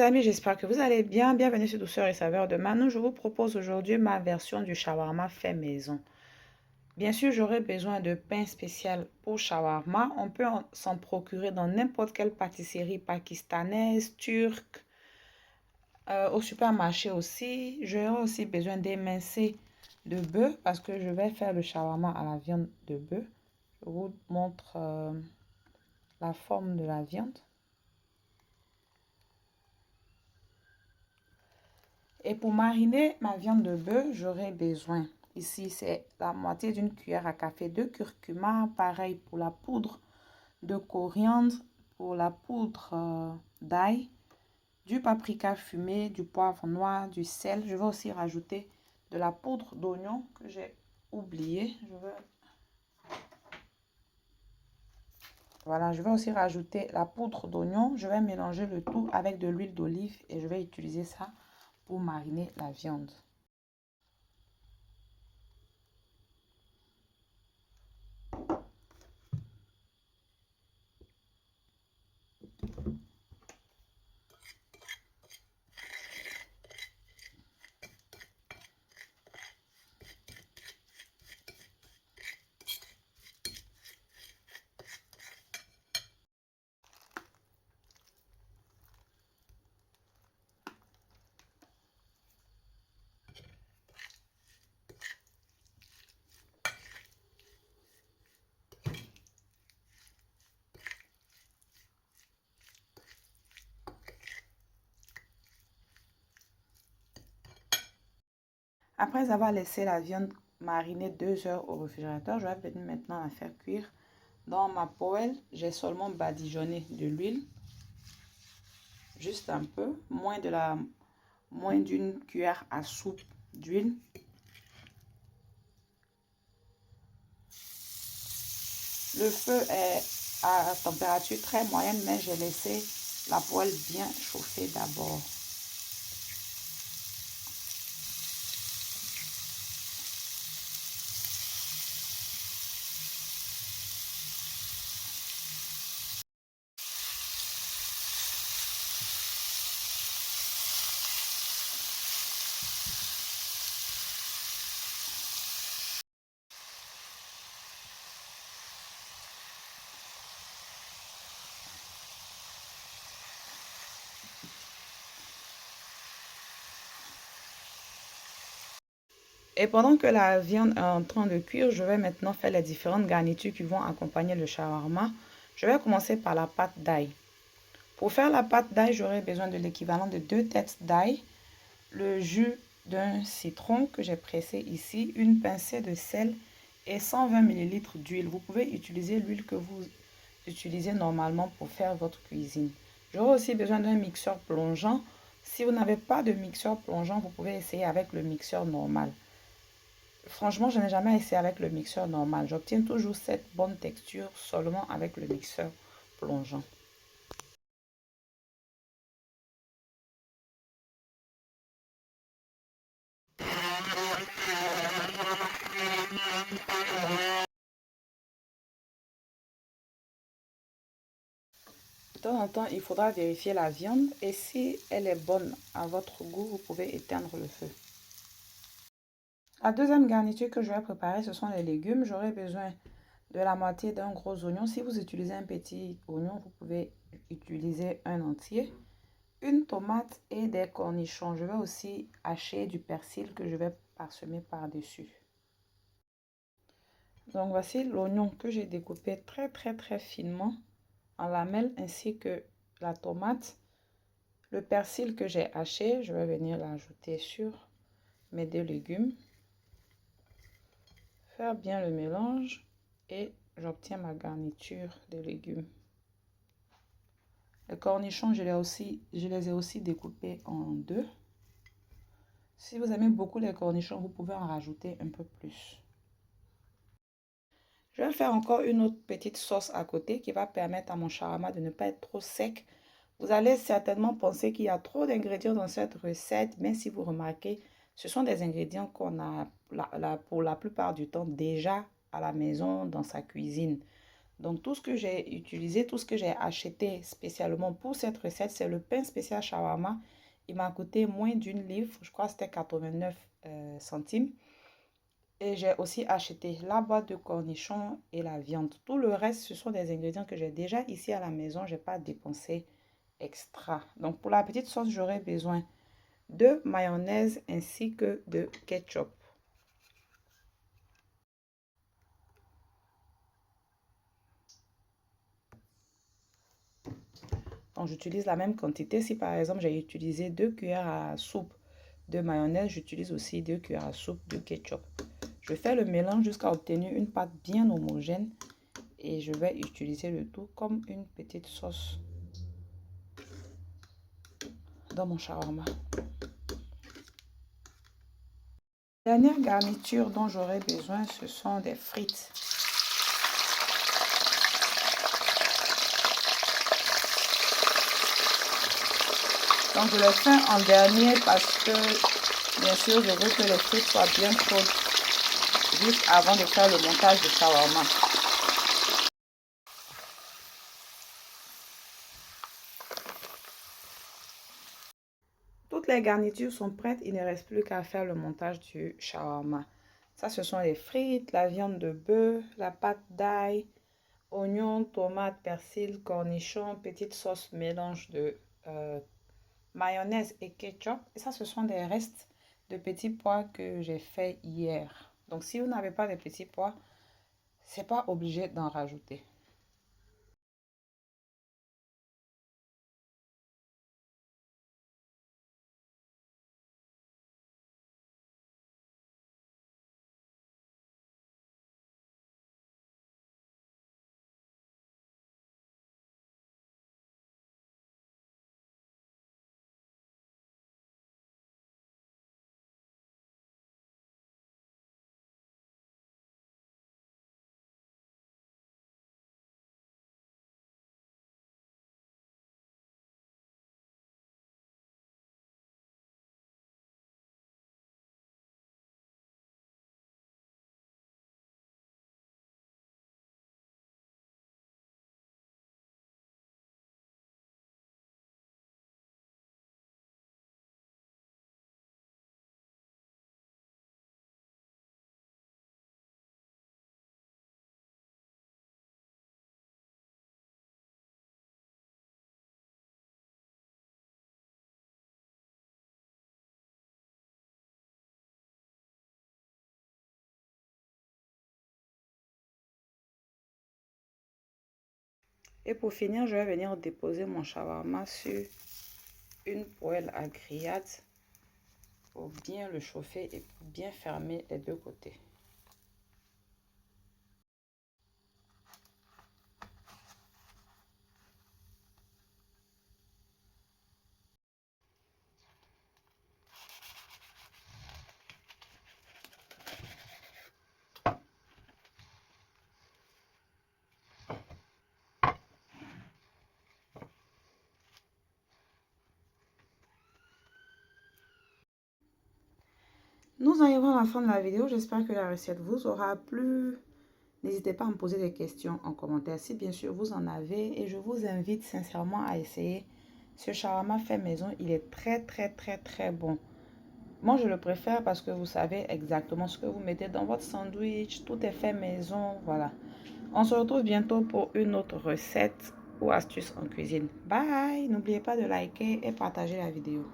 amis, j'espère que vous allez bien. Bienvenue sur Douceur et Saveur de Manon. Je vous propose aujourd'hui ma version du shawarma fait maison. Bien sûr, j'aurai besoin de pain spécial pour shawarma. On peut s'en procurer dans n'importe quelle pâtisserie pakistanaise, turque, au supermarché aussi. J'aurai aussi besoin d'émincer de bœuf parce que je vais faire le shawarma à la viande de bœuf. Je vous montre la forme de la viande. Et pour mariner ma viande de bœuf, j'aurai besoin, ici c'est la moitié d'une cuillère à café de curcuma, pareil pour la poudre de coriandre, pour la poudre d'ail, du paprika fumé, du poivre noir, du sel. Je vais aussi rajouter de la poudre d'oignon que j'ai oublié. Voilà, je vais aussi rajouter la poudre d'oignon. Je vais mélanger le tout avec de l'huile d'olive et je vais utiliser ça pour mariner la viande. Après avoir laissé la viande mariner 2 heures au réfrigérateur, je vais venir maintenant la faire cuire. Dans ma poêle, j'ai seulement badigeonné de l'huile, juste un peu, moins d'une cuillère à soupe d'huile. Le feu est à température très moyenne, mais j'ai laissé la poêle bien chauffer d'abord. Et pendant que la viande est en train de cuire, je vais maintenant faire les différentes garnitures qui vont accompagner le shawarma. Je vais commencer par la pâte d'ail. Pour faire la pâte d'ail, j'aurai besoin de l'équivalent de 2 têtes d'ail, le jus d'un citron que j'ai pressé ici, une pincée de sel et 120 ml d'huile. Vous pouvez utiliser l'huile que vous utilisez normalement pour faire votre cuisine. J'aurai aussi besoin d'un mixeur plongeant. Si vous n'avez pas de mixeur plongeant, vous pouvez essayer avec le mixeur normal. Franchement, je n'ai jamais essayé avec le mixeur normal. J'obtiens toujours cette bonne texture seulement avec le mixeur plongeant. De temps en temps, il faudra vérifier la viande et si elle est bonne à votre goût, vous pouvez éteindre le feu. La deuxième garniture que je vais préparer, ce sont les légumes. J'aurai besoin de la moitié d'un gros oignon. Si vous utilisez un petit oignon, vous pouvez utiliser un entier. Une tomate et des cornichons. Je vais aussi hacher du persil que je vais parsemer par-dessus. Donc voici l'oignon que j'ai découpé très finement en lamelles ainsi que la tomate. Le persil que j'ai haché, je vais venir l'ajouter sur mes 2 légumes. Faire bien le mélange et j'obtiens ma garniture de légumes. Les cornichons, je les ai aussi découpés en 2. Si vous aimez beaucoup les cornichons, vous pouvez en rajouter un peu plus. Je vais faire encore une autre petite sauce à côté qui va permettre à mon shawarma de ne pas être trop sec. Vous allez certainement penser qu'il y a trop d'ingrédients dans cette recette, mais si vous remarquez, ce sont des ingrédients qu'on a pour la plupart du temps déjà à la maison dans sa cuisine. Donc, tout ce que j'ai utilisé, tout ce que j'ai acheté spécialement pour cette recette, c'est le pain spécial shawarma. Il m'a coûté moins d'une livre, je crois que c'était 89 centimes. Et j'ai aussi acheté la boîte de cornichons et la viande. Tout le reste, ce sont des ingrédients que j'ai déjà ici à la maison. Je n'ai pas dépensé extra. Donc, pour la petite sauce, j'aurai besoin de mayonnaise ainsi que de ketchup. Donc, j'utilise la même quantité. Si par exemple, j'ai utilisé 2 cuillères à soupe de mayonnaise, j'utilise aussi 2 cuillères à soupe de ketchup. Je fais le mélange jusqu'à obtenir une pâte bien homogène et je vais utiliser le tout comme une petite sauce dans mon shawarma. Dernière garniture dont j'aurai besoin, ce sont des frites. Donc je les fais en dernier parce que bien sûr je veux que les frites soient bien chaudes juste avant de faire le montage du shawarma. Toutes les garnitures sont prêtes, il ne reste plus qu'à faire le montage du shawarma. Ça, ce sont les frites, la viande de bœuf, la pâte d'ail, oignons, tomates, persil, cornichons, petite sauce mélange de mayonnaise et ketchup. Et ça, ce sont des restes de petits pois que j'ai fait hier. Donc, si vous n'avez pas de petits pois, c'est pas obligé d'en rajouter. Et pour finir, je vais venir déposer mon shawarma sur une poêle à grillade pour bien le chauffer et pour bien fermer les deux côtés. Nous arrivons à la fin de la vidéo. J'espère que la recette vous aura plu. N'hésitez pas à me poser des questions en commentaire si bien sûr vous en avez. Et je vous invite sincèrement à essayer ce shawarma fait maison. Il est très bon. Moi, je le préfère parce que vous savez exactement ce que vous mettez dans votre sandwich. Tout est fait maison. Voilà. On se retrouve bientôt pour une autre recette ou astuce en cuisine. Bye! N'oubliez pas de liker et partager la vidéo.